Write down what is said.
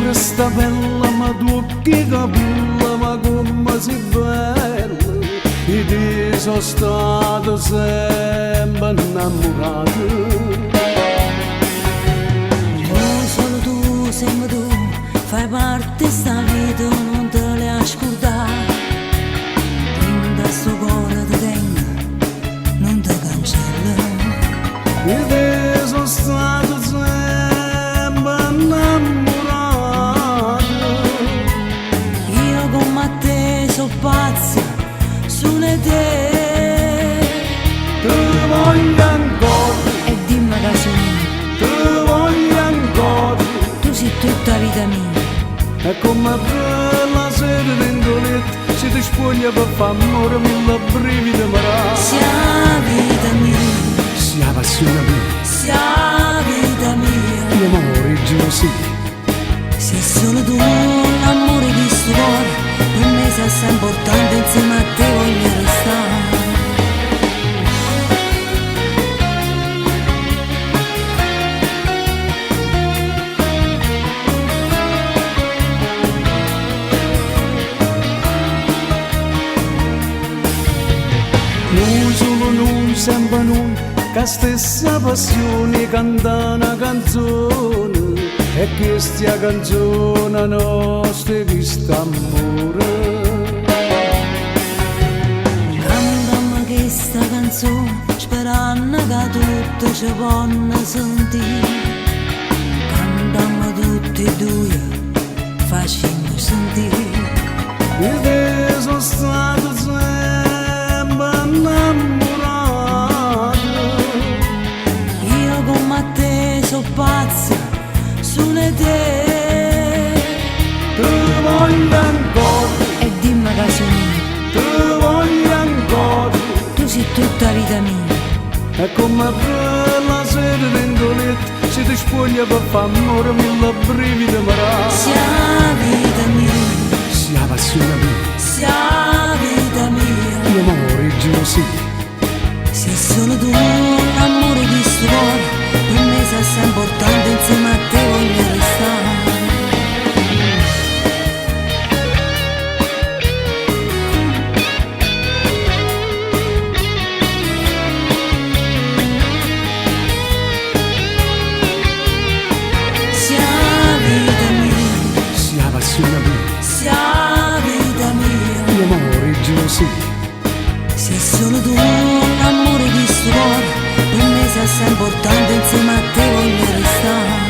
questa bella, ma tu che capilla, ma come sei bella. E ti sono stato sempre innamorato. Solo tu, sempre tu, fai parte di sta vita, non te le ascoltare. Da sto cuore ti tengo, non ti cancello. E ti sono stato sempre innamorato. Io come te sono pazza, su te. Ti voglio ancora, E dimmi che sono, ti voglio ancora. tu sei tutta vita mia. E come bella sera dentro letto, se ti spoglia per fare amore, mille brividi marà. Sia vita mia, Sia passione mia, sia vita mia. io m'amore e gelosia. Sei solo tu l'amore di sto cuore, per me sei assai importante, insieme a te voglio restare. Noi solo noi, sempre noi, che stessa passione canta una canzone. E questa canzone nostra è questo amore. Cantammi questa canzone, sperando che tutti ci possano sentire. Cantammi tutti e due, facciamo sentire. E te sono stato sempre innamorato. Io come te sono pazza, su te. Ti voglio ancora, E dimmi che sono, ti voglio ancora. tu sei tutta vita mia. E come bella sera dentro letto, se ti spoglia per fare amore, mille brividi marà. Sia vita mia, Sia passione mia, sia vita mia. io m'amore e gelosia. Sei solo tu l'amore di sto cuore, per me sei assai importante, insieme a te voglio restare. Sia vita mia, Sia passione mia, sia vita mia. io m'amore e gelosia. Sei solo tu l'amore di sto cuore, per me sei assai importante, insieme a te voglio restare.